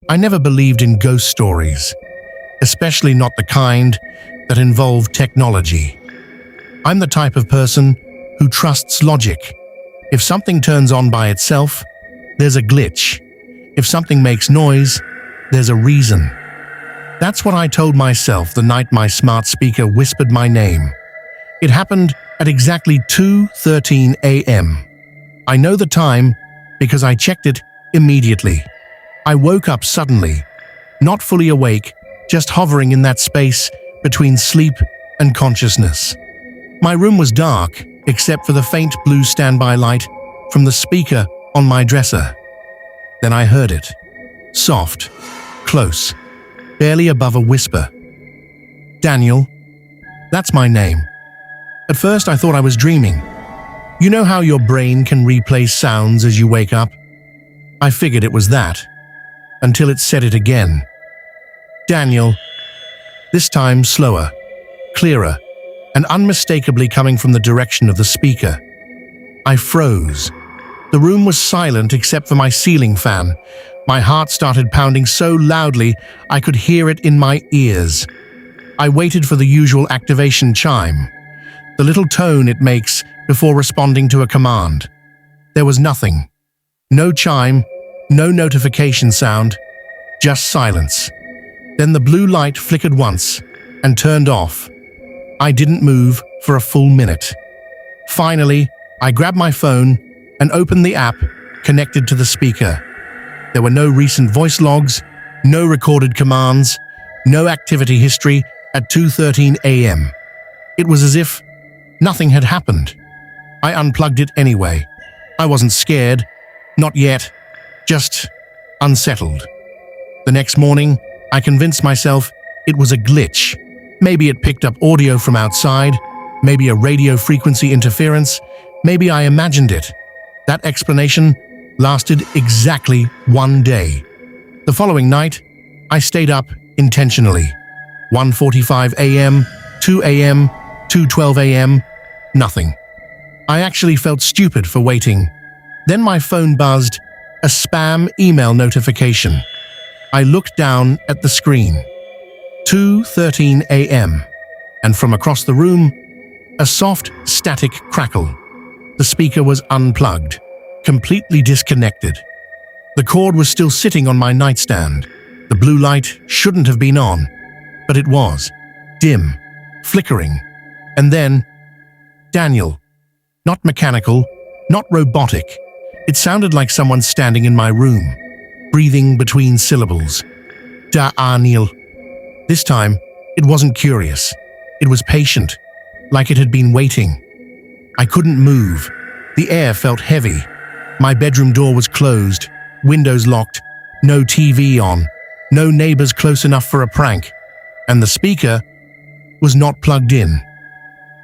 I never believed in ghost stories, especially not the kind that involve technology. I'm the type of person who trusts logic. If something turns on by itself, there's a glitch. If something makes noise, there's a reason. That's what I told myself the night my smart speaker whispered my name. It happened at exactly 2:13 a.m. I know the time because I checked it immediately. I woke up suddenly, not fully awake, just hovering in that space between sleep and consciousness. My room was dark, except for the faint blue standby light from the speaker on my dresser. Then I heard it. Soft, close, barely above a whisper. Daniel. That's my name. At first I thought I was dreaming. You know how your brain can replay sounds as you wake up? I figured it was that, until it said it again. Daniel. This time slower, clearer, and unmistakably coming from the direction of the speaker. I froze. The room was silent except for my ceiling fan. My heart started pounding so loudly I could hear it in my ears. I waited for the usual activation chime, the little tone it makes before responding to a command. There was nothing. No chime, no notification sound, just silence. Then the blue light flickered once and turned off. I didn't move for a full minute. Finally, I grabbed my phone and opened the app connected to the speaker. There were no recent voice logs, no recorded commands, no activity history at 2:13 a.m. It was as if nothing had happened. I unplugged it anyway. I wasn't scared, not yet, just unsettled. The next morning, I convinced myself it was a glitch. Maybe it picked up audio from outside, maybe a radio frequency interference, maybe I imagined it. That explanation lasted exactly one day. The following night, I stayed up intentionally. 1:45 a.m., 2 a.m., 2:12 a.m., nothing. I actually felt stupid for waiting. Then my phone buzzed, a spam email notification. I looked down at the screen. 2:13 a.m., and from across the room, a soft, static crackle. The speaker was unplugged, completely disconnected. The cord was still sitting on my nightstand. The blue light shouldn't have been on, but it was. Dim, flickering. And then, Daniel. Not mechanical, not robotic. It sounded like someone standing in my room, breathing between syllables. Daniel. This time, it wasn't curious. It was patient, like it had been waiting. I couldn't move. The air felt heavy. My bedroom door was closed, windows locked, no TV on, no neighbors close enough for a prank, and the speaker was not plugged in.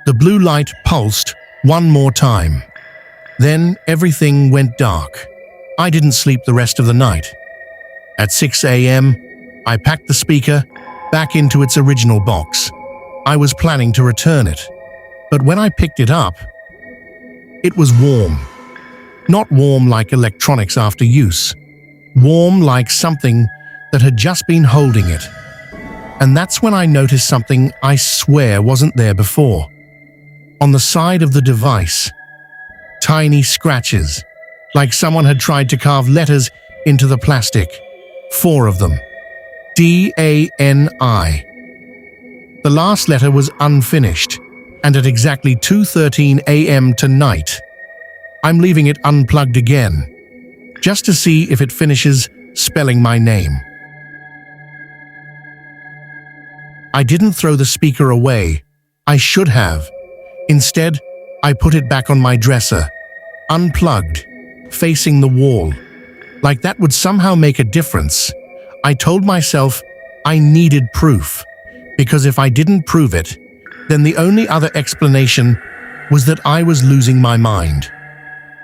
The blue light pulsed one more time. Then everything went dark. I didn't sleep the rest of the night. At 6 a.m., I packed the speaker back into its original box. I was planning to return it, but when I picked it up, it was warm. Not warm like electronics after use. Warm like something that had just been holding it. And that's when I noticed something I swear wasn't there before. On the side of the device, tiny scratches, like someone had tried to carve letters into the plastic. 4 of them. D-A-N-I. The last letter was unfinished, and at exactly 2:13 a.m. tonight, I'm leaving it unplugged again, just to see if it finishes spelling my name. I didn't throw the speaker away. I should have. Instead, I put it back on my dresser, unplugged, facing the wall. Like that would somehow make a difference. I told myself I needed proof, because if I didn't prove it, then the only other explanation was that I was losing my mind.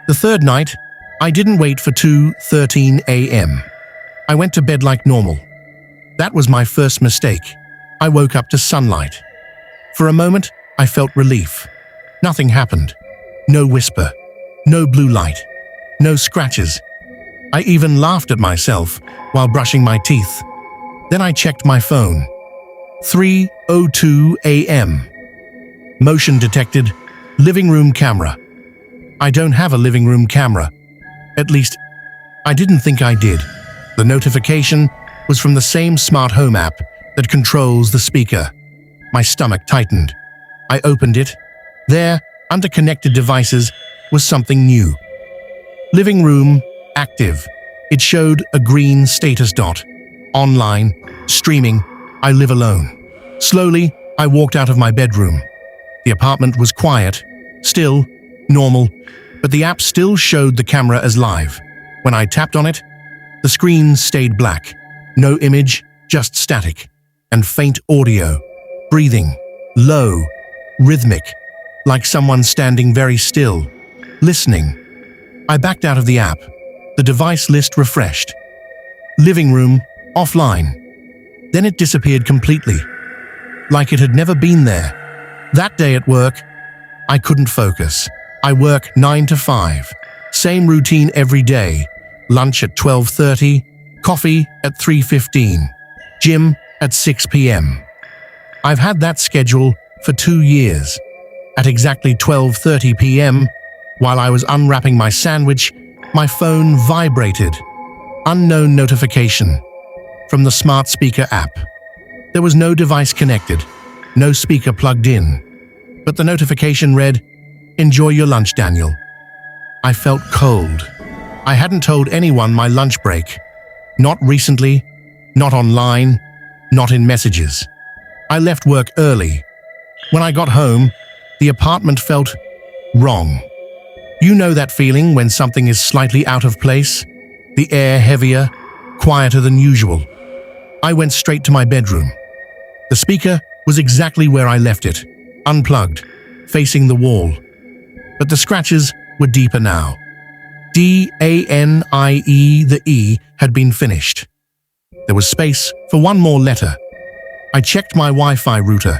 The third night, I didn't wait for 2:13 a.m. I went to bed like normal. That was my first mistake. I woke up to sunlight. For a moment, I felt relief. Nothing happened. No whisper. No blue light. No scratches. I even laughed at myself while brushing my teeth. Then I checked my phone. 3:02 a.m. Motion detected. Living room camera. I don't have a living room camera. At least, I didn't think I did. The notification was from the same smart home app that controls the speaker. My stomach tightened. I opened it. There, under connected devices, was something new. Living room, active. It showed a green status dot. Online, streaming, I live alone. Slowly, I walked out of my bedroom. The apartment was quiet, still, normal, but the app still showed the camera as live. When I tapped on it, the screen stayed black. No image, just static. And faint audio. Breathing. Low. Rhythmic. Like someone standing very still. Listening. I backed out of the app. The device list refreshed. Living room, offline. Then it disappeared completely. Like it had never been there. That day at work, I couldn't focus. I work 9 to 5. Same routine every day. Lunch at 12:30, coffee at 3:15, gym at 6 p.m. I've had that schedule for 2 years. At exactly 12:30 p.m., while I was unwrapping my sandwich, my phone vibrated. Unknown notification from the smart speaker app. There was no device connected, no speaker plugged in. But the notification read, "Enjoy your lunch, Daniel." I felt cold. I hadn't told anyone my lunch break. Not recently, not online, not in messages. I left work early. When I got home, the apartment felt wrong. You know that feeling when something is slightly out of place? The air heavier, quieter than usual. I went straight to my bedroom. The speaker was exactly where I left it, unplugged, facing the wall. But the scratches were deeper now. D-A-N-I-E, the E, had been finished. There was space for one more letter. I checked my Wi-Fi router.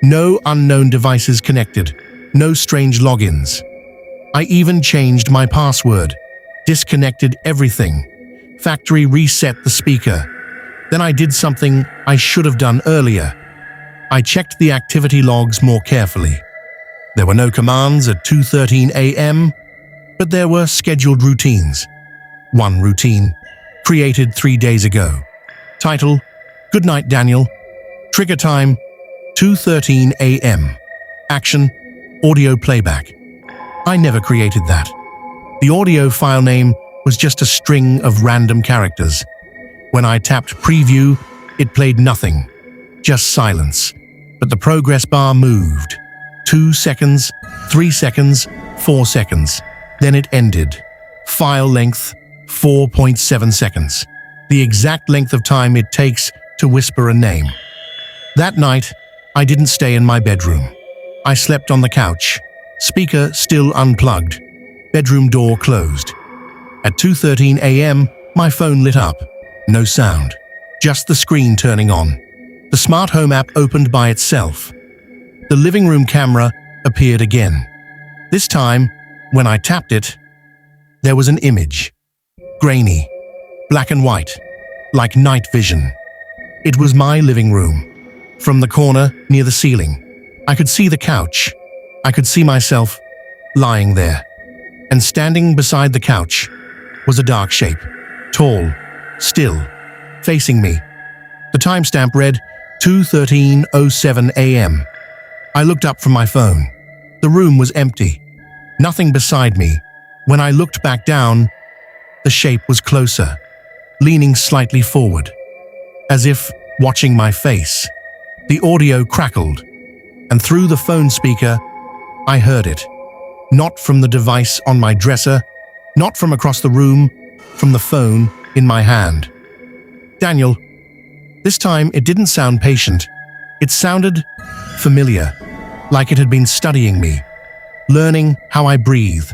No unknown devices connected. No strange logins. I even changed my password. Disconnected everything. Factory reset the speaker. Then I did something I should have done earlier. I checked the activity logs more carefully. There were no commands at 2:13 a.m., but there were scheduled routines. One routine, created 3 days ago. Title, "Good night, Daniel." Trigger time, 2:13 a.m. Action, audio playback. I never created that. The audio file name was just a string of random characters. When I tapped preview, it played nothing, just silence. But the progress bar moved. 2 seconds, 3 seconds, 4 seconds. Then it ended. File length, 4.7 seconds. The exact length of time it takes to whisper a name. That night, I didn't stay in my bedroom. I slept on the couch. Speaker still unplugged. Bedroom door closed. At 2:13 a.m., my phone lit up. No sound. Just the screen turning on. The smart home app opened by itself. The living room camera appeared again. This time, when I tapped it, there was an image. Grainy, black and white, like night vision. It was my living room. From the corner near the ceiling, I could see the couch. I could see myself lying there. And standing beside the couch was a dark shape, tall, still, facing me. The timestamp read 2:13:07 a.m. I looked up from my phone. The room was empty. Nothing beside me. When I looked back down, the shape was closer, leaning slightly forward, as if watching my face. The audio crackled, and through the phone speaker, I heard it. Not from the device on my dresser, not from across the room, from the phone in my hand. "Daniel." This time it didn't sound patient. It sounded familiar, like it had been studying me, learning how I breathe,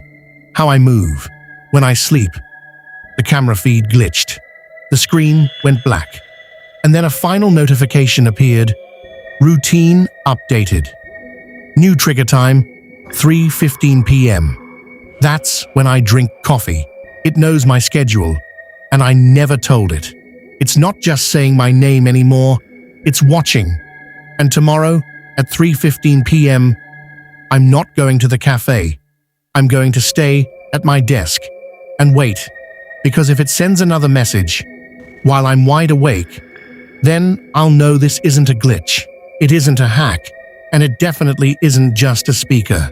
how I move, when I sleep. The camera feed glitched. The screen went black. And then a final notification appeared. Routine updated. New trigger time, 3:15 p.m. That's when I drink coffee. It knows my schedule. and I never told it. It's not just saying my name anymore, it's watching. And tomorrow, at 3:15 p.m., I'm not going to the cafe. I'm going to stay at my desk and wait, because if it sends another message while I'm wide awake, then I'll know this isn't a glitch, it isn't a hack, and it definitely isn't just a speaker.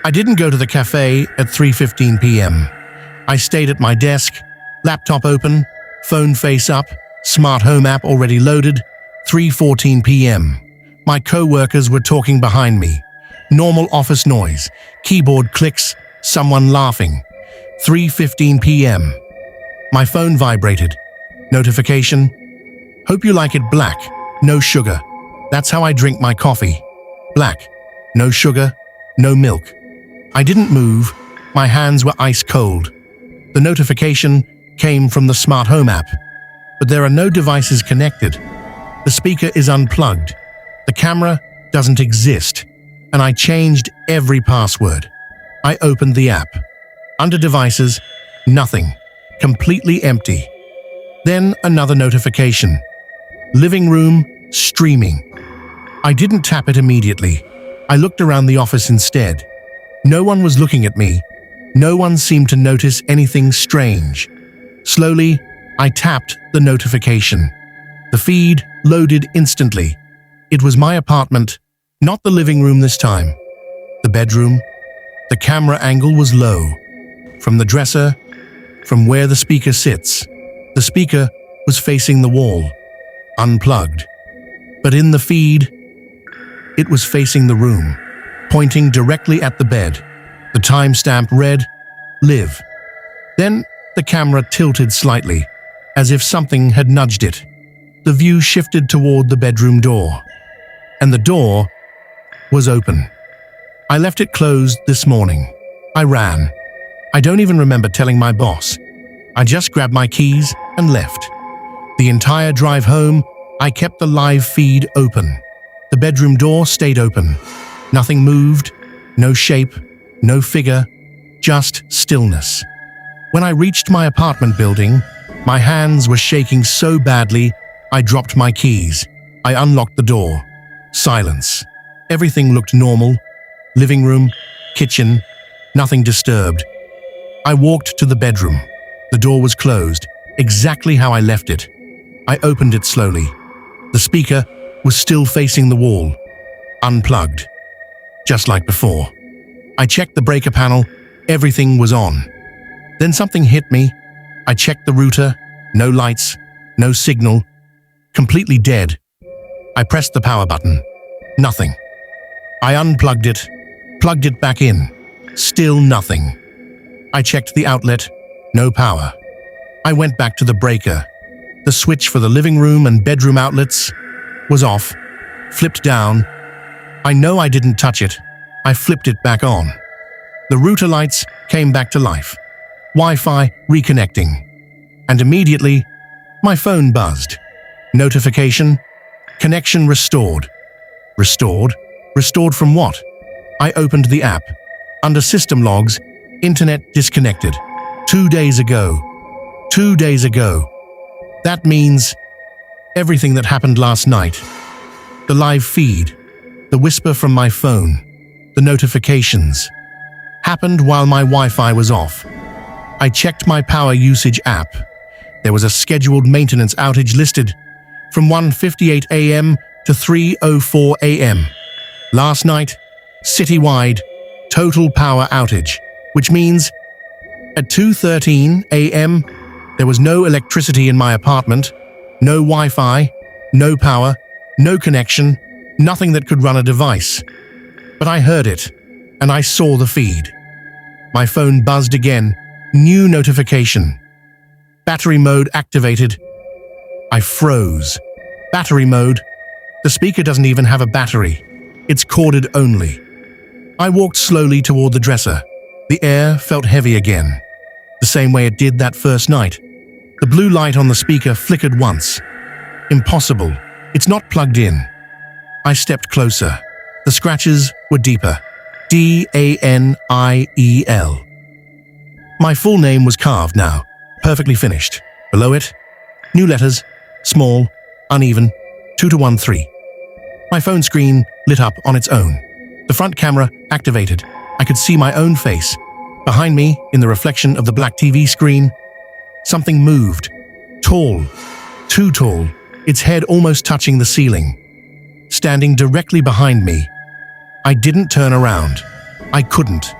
I didn't go to the cafe at 3:15 p.m. I stayed at my desk, laptop open, phone face up, smart home app already loaded, 3:14 p.m. My co-workers were talking behind me. Normal office noise, keyboard clicks, someone laughing. 3:15 p.m. My phone vibrated. Notification. Hope you like it black, no sugar. That's how I drink my coffee. Black, no sugar, no milk. I didn't move. My hands were ice cold. The notification came from the smart home app, but there are no devices connected. The speaker is unplugged. The camera doesn't exist, and I changed every password. I opened the app. Under devices, nothing. Completely empty. Then another notification. Living room, streaming. I didn't tap it immediately. I looked around the office instead. No one was looking at me. No one seemed to notice anything strange. Slowly, I tapped the notification. The feed loaded instantly. It was my apartment, not the living room this time. The bedroom. The camera angle was low. From the dresser, from where the speaker sits, the speaker was facing the wall, unplugged. But in the feed, it was facing the room, pointing directly at the bed. The timestamp read, "Live." Then the camera tilted slightly, as if something had nudged it. The view shifted toward the bedroom door, and the door was open. I left it closed this morning. I ran. I don't even remember telling my boss. I just grabbed my keys and left. The entire drive home, I kept the live feed open. The bedroom door stayed open. Nothing moved, no shape, no figure, just stillness. When I reached my apartment building, my hands were shaking so badly, I dropped my keys. I unlocked the door. Silence. Everything looked normal. Living room, kitchen, nothing disturbed. I walked to the bedroom. The door was closed, exactly how I left it. I opened it slowly. The speaker was still facing the wall, unplugged, just like before. I checked the breaker panel, everything was on. Then something hit me. I checked the router, no lights, no signal, completely dead. I pressed the power button, nothing. I unplugged it, plugged it back in, still nothing. I checked the outlet, no power. I went back to the breaker. The switch for the living room and bedroom outlets was off, flipped down. I know I didn't touch it. I flipped it back on. The router lights came back to life. Wi-Fi reconnecting. And immediately, my phone buzzed. Notification, connection restored. Restored? Restored from what? I opened the app. Under system logs, internet disconnected. 2 days ago. 2 days ago. That means everything that happened last night. The live feed, the whisper from my phone, the notifications, happened while my Wi-Fi was off. I checked my power usage app. There was a scheduled maintenance outage listed from 1:58 a.m. to 3:04 a.m. Last night, citywide, total power outage, which means at 2:13 a.m., there was no electricity in my apartment, no Wi-Fi, no power, no connection, nothing that could run a device. But I heard it, and I saw the feed. My phone buzzed again, new notification. Battery mode activated. I froze. Battery mode. The speaker doesn't even have a battery. It's corded only. I walked slowly toward the dresser. The air felt heavy again, the same way it did that first night. The blue light on the speaker flickered once. Impossible. It's not plugged in. I stepped closer. The scratches were deeper. Daniel. My full name was carved now. perfectly finished. Below it, new letters, small, uneven, 2213. My phone screen lit up on its own. The front camera activated. I could see my own face. Behind me, in the reflection of the black TV screen, something moved. Tall, too tall, its head almost touching the ceiling. Standing directly behind me. I didn't turn around. I couldn't.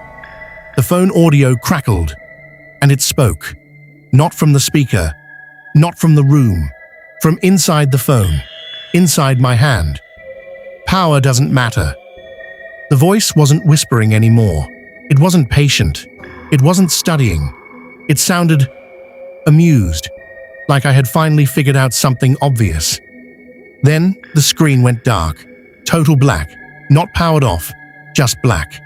The phone audio crackled, and it spoke. Not from the speaker, not from the room, from inside the phone, inside my hand. Power doesn't matter. The voice wasn't whispering anymore. It wasn't patient. It wasn't studying. It sounded amused, like I had finally figured out something obvious. Then the screen went dark, total black, not powered off, just black.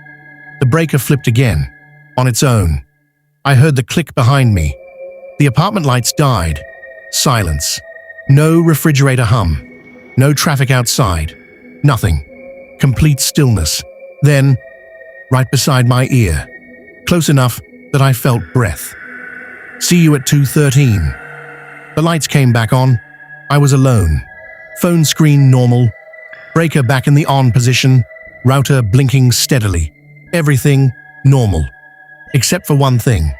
The breaker flipped again, on its own. I heard the click behind me. The apartment lights died. Silence. No refrigerator hum. No traffic outside. Nothing. Complete stillness. Then, right beside my ear, close enough that I felt breath. See you at 2:13. The lights came back on. I was alone. Phone screen normal. Breaker back in the on position. Router blinking steadily. Everything normal. Except for one thing.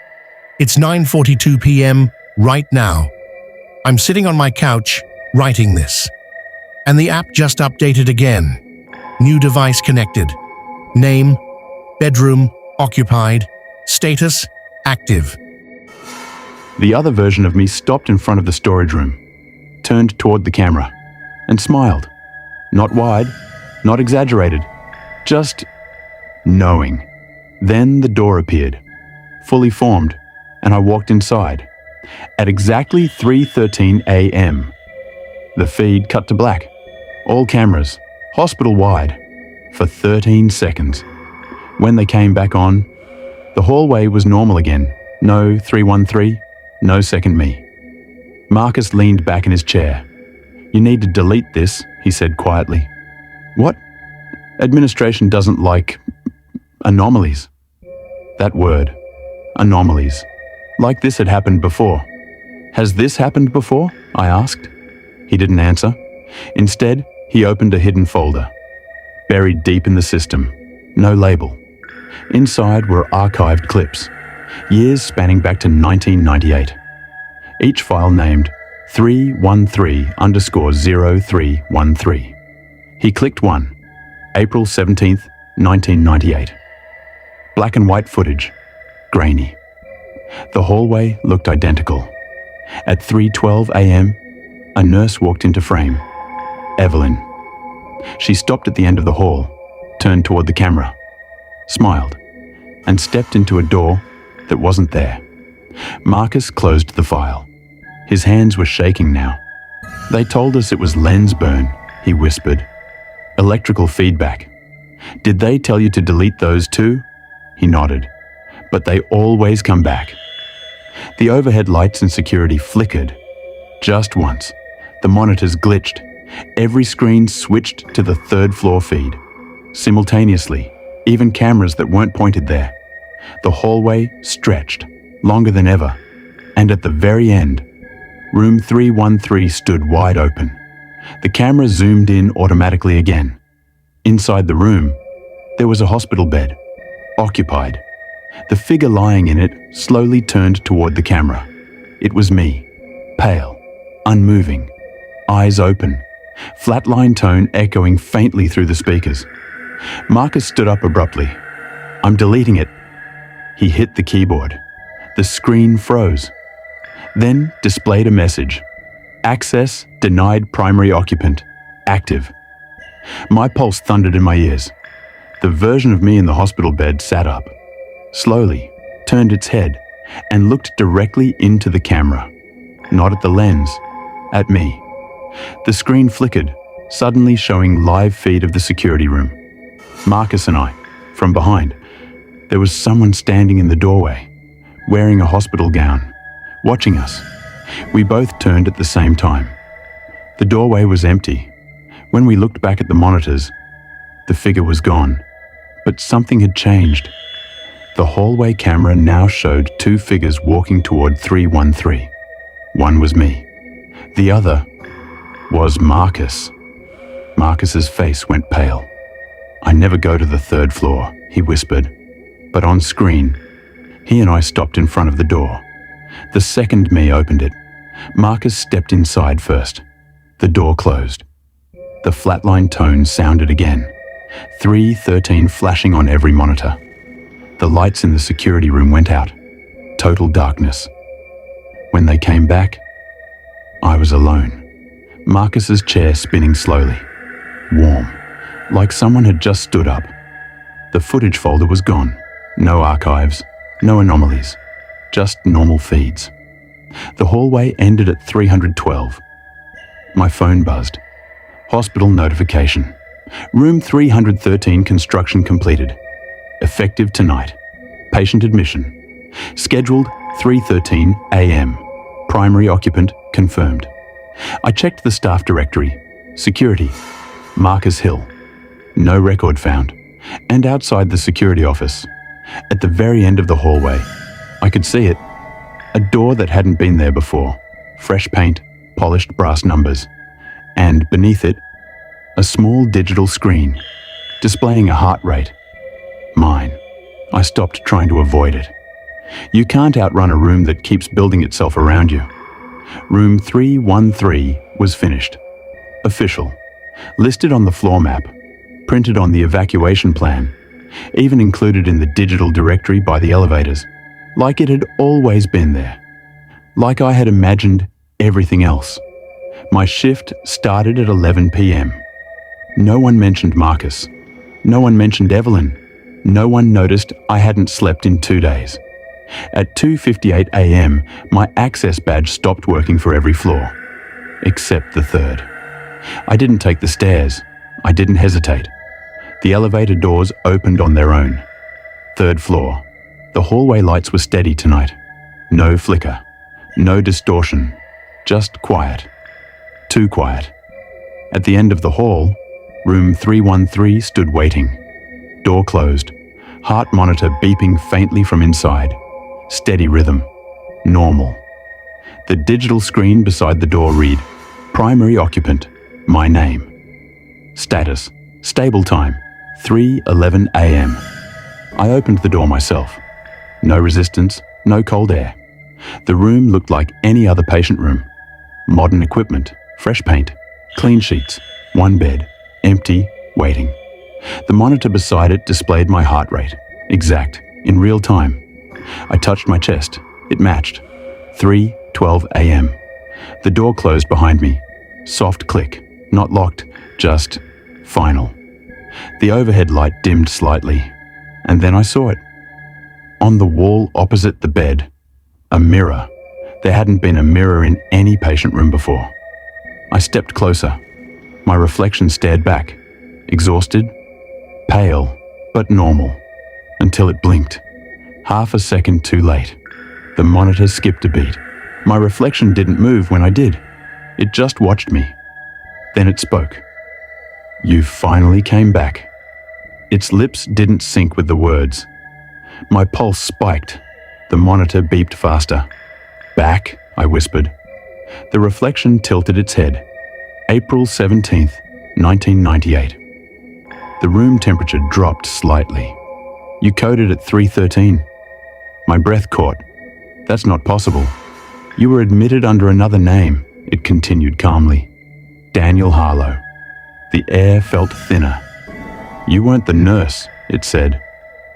It's 9:42 p.m. right now. I'm sitting on my couch, writing this. And the app just updated again. New device connected. Name, bedroom, occupied. Status, active. The other version of me stopped in front of the storage room, turned toward the camera, and smiled. Not wide, not exaggerated, just knowing. Then the door appeared, fully formed, and I walked inside. At exactly 3:13 a.m., the feed cut to black. All cameras, hospital-wide, for 13 seconds. When they came back on, the hallway was normal again. No 313, no second me. Marcus leaned back in his chair. "You need to delete this," he said quietly. "What? Administration doesn't like anomalies." That word, anomalies. Like this had happened before. "Has this happened before?" I asked. He didn't answer. Instead, he opened a hidden folder. Buried deep in the system. No label. Inside were archived clips. Years spanning back to 1998. Each file named 313_0313. He clicked one. April 17th, 1998. Black and white footage. Grainy. The hallway looked identical. At 3:12 a.m., a nurse walked into frame. Evelyn. She stopped at the end of the hall, turned toward the camera, smiled, and stepped into a door that wasn't there. Marcus closed the file. His hands were shaking now. "They told us it was lens burn," he whispered. "Electrical feedback. Did they tell you to delete those too?" He nodded. "But they always come back." The overhead lights in security flickered. Just once, the monitors glitched. Every screen switched to the third floor feed. Simultaneously, even cameras that weren't pointed there. The hallway stretched, longer than ever. And at the very end, room 313 stood wide open. The camera zoomed in automatically again. Inside the room, there was a hospital bed, occupied. The figure lying in it slowly turned toward the camera. It was me, pale, unmoving, eyes open, flatline tone echoing faintly through the speakers. Marcus stood up abruptly. "I'm deleting it." He hit the keyboard. The screen froze. Then displayed a message. "Access denied primary occupant. Active." My pulse thundered in my ears. The version of me in the hospital bed sat up, slowly, turned its head, and looked directly into the camera. Not at the lens, at me. The screen flickered, suddenly showing live feed of the security room. Marcus and I, from behind. There was someone standing in the doorway, wearing a hospital gown, watching us. We both turned at the same time. The doorway was empty. When we looked back at the monitors, the figure was gone. But something had changed. The hallway camera now showed two figures walking toward 313. One was me. The other was Marcus. Marcus's face went pale. "I never go to the third floor," he whispered. But on screen, he and I stopped in front of the door. The second me opened it, Marcus stepped inside first. The door closed. The flatline tone sounded again, 313 flashing on every monitor. The lights in the security room went out. Total darkness. When they came back, I was alone. Marcus's chair spinning slowly. Warm, like someone had just stood up. The footage folder was gone. No archives, no anomalies, just normal feeds. The hallway ended at 312. My phone buzzed. Hospital notification. Room 313 construction completed. Effective tonight. Patient admission. Scheduled 3:13 a.m. Primary occupant confirmed. I checked the staff directory. Security. Marcus Hill. No record found. And outside the security office, at the very end of the hallway, I could see it. A door that hadn't been there before. Fresh paint, polished brass numbers. And beneath it, a small digital screen, displaying a heart rate. Mine. I stopped trying to avoid it. You can't outrun a room that keeps building itself around you. Room 313 was finished. Official. Listed on the floor map. Printed on the evacuation plan. Even included in the digital directory by the elevators. Like it had always been there. Like I had imagined everything else. My shift started at 11 p.m. No one mentioned Marcus. No one mentioned Evelyn. No one noticed I hadn't slept in 2 days. At 2:58 a.m., my access badge stopped working for every floor. Except the third. I didn't take the stairs. I didn't hesitate. The elevator doors opened on their own. Third floor. The hallway lights were steady tonight. No flicker. No distortion. Just quiet. Too quiet. At the end of the hall, room 313 stood waiting. Door closed. Heart monitor beeping faintly from inside. Steady rhythm. Normal. The digital screen beside the door read, "Primary occupant. My name. Status. Stable time. 3:11 a.m. I opened the door myself. No resistance, no cold air. The room looked like any other patient room. Modern equipment, fresh paint, clean sheets, one bed, empty, waiting. The monitor beside it displayed my heart rate, exact, in real time. I touched my chest. It matched. 3:12 a.m. The door closed behind me. Soft click, not locked, just final. The overhead light dimmed slightly, and then I saw it. On the wall opposite the bed, a mirror. There hadn't been a mirror in any patient room before. I stepped closer. My reflection stared back, exhausted, pale, but normal, until it blinked. Half a second too late. The monitor skipped a beat. My reflection didn't move when I did. It just watched me. Then it spoke. "You finally came back." Its lips didn't sync with the words. My pulse spiked. The monitor beeped faster. "Back," I whispered. The reflection tilted its head. April 17th, 1998. The room temperature dropped slightly. "You coded at 3:13. My breath caught. "That's not possible. You were admitted under another name," it continued calmly. "Daniel Harlow." The air felt thinner. "You weren't the nurse," it said.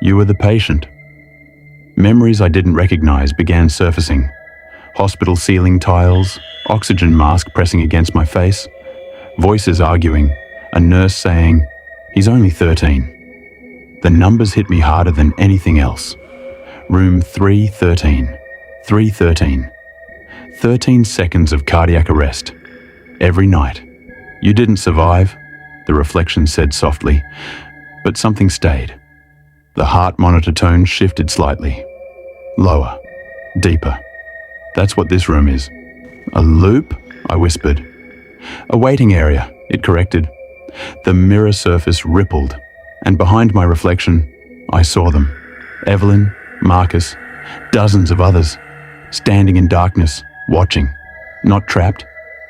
"You were the patient." Memories I didn't recognize began surfacing. Hospital ceiling tiles, oxygen mask pressing against my face, voices arguing, a nurse saying, "He's only 13. The numbers hit me harder than anything else. Room 313. 313. 13 seconds of cardiac arrest. Every night. "You didn't survive," the reflection said softly, but something stayed. The heart monitor tone shifted slightly. Lower. Deeper. "That's what this room is." "A loop?" I whispered. "A waiting area," it corrected. The mirror surface rippled, and behind my reflection, I saw them. Evelyn, Marcus, dozens of others, standing in darkness, watching, not trapped,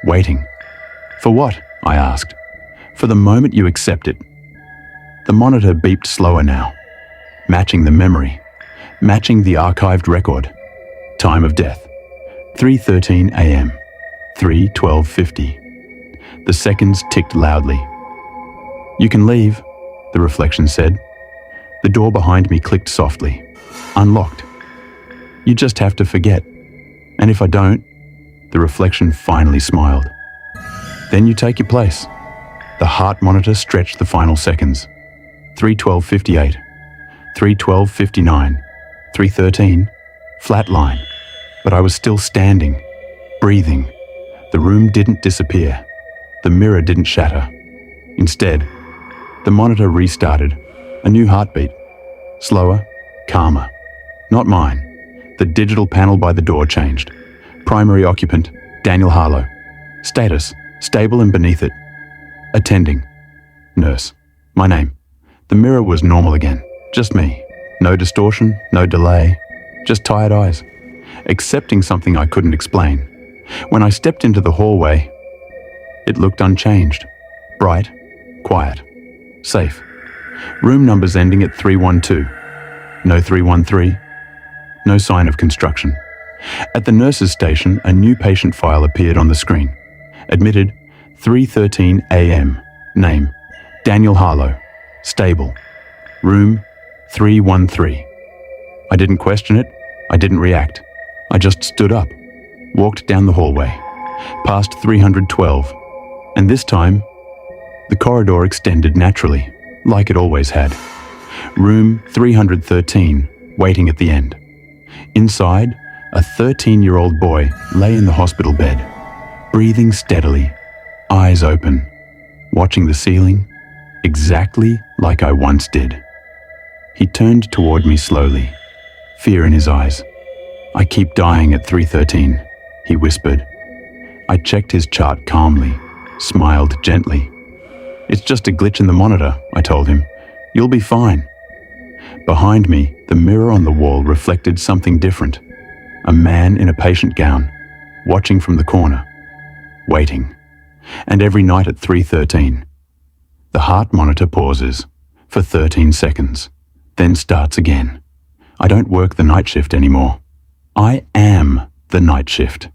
waiting. For what? I asked. For the moment you accept it. The monitor beeped slower now, matching the memory, matching the archived record. Time of death, 3:13 a.m., 3:12:50. The seconds ticked loudly. You can leave, the reflection said. The door behind me clicked softly, unlocked. You just have to forget. And if I don't, the reflection finally smiled. Then you take your place. The heart monitor stretched the final seconds. 3:12:58, 3:12:59, 3:13, flat line. But I was still standing, breathing. The room didn't disappear. The mirror didn't shatter. Instead, the monitor restarted, a new heartbeat. Slower, calmer. Not mine. The digital panel by the door changed. Primary occupant, Daniel Harlow. Status, stable and beneath it. Attending. Nurse. My name. The mirror was normal again. Just me. No distortion, no delay. Just tired eyes. Accepting something I couldn't explain. When I stepped into the hallway, it looked unchanged. Bright, quiet, safe. Room numbers ending at 312. No 313. No sign of construction. At the nurse's station, a new patient file appeared on the screen. Admitted, 3:13 a.m. Name, Daniel Harlow. Stable. Room 313. I didn't question it. I didn't react. I just stood up, walked down the hallway, past 312, and this time, the corridor extended naturally, like it always had. Room 313, waiting at the end. Inside, a 13-year-old boy lay in the hospital bed, breathing steadily, eyes open, watching the ceiling, exactly like I once did. He turned toward me slowly, fear in his eyes. I keep dying at 3:13, he whispered. I checked his chart calmly, smiled gently. It's just a glitch in the monitor, I told him. You'll be fine. Behind me, the mirror on the wall reflected something different. A man in a patient gown, watching from the corner, waiting. And every night at 3:13, the heart monitor pauses for 13 seconds, then starts again. I don't work the night shift anymore. I am the night shift.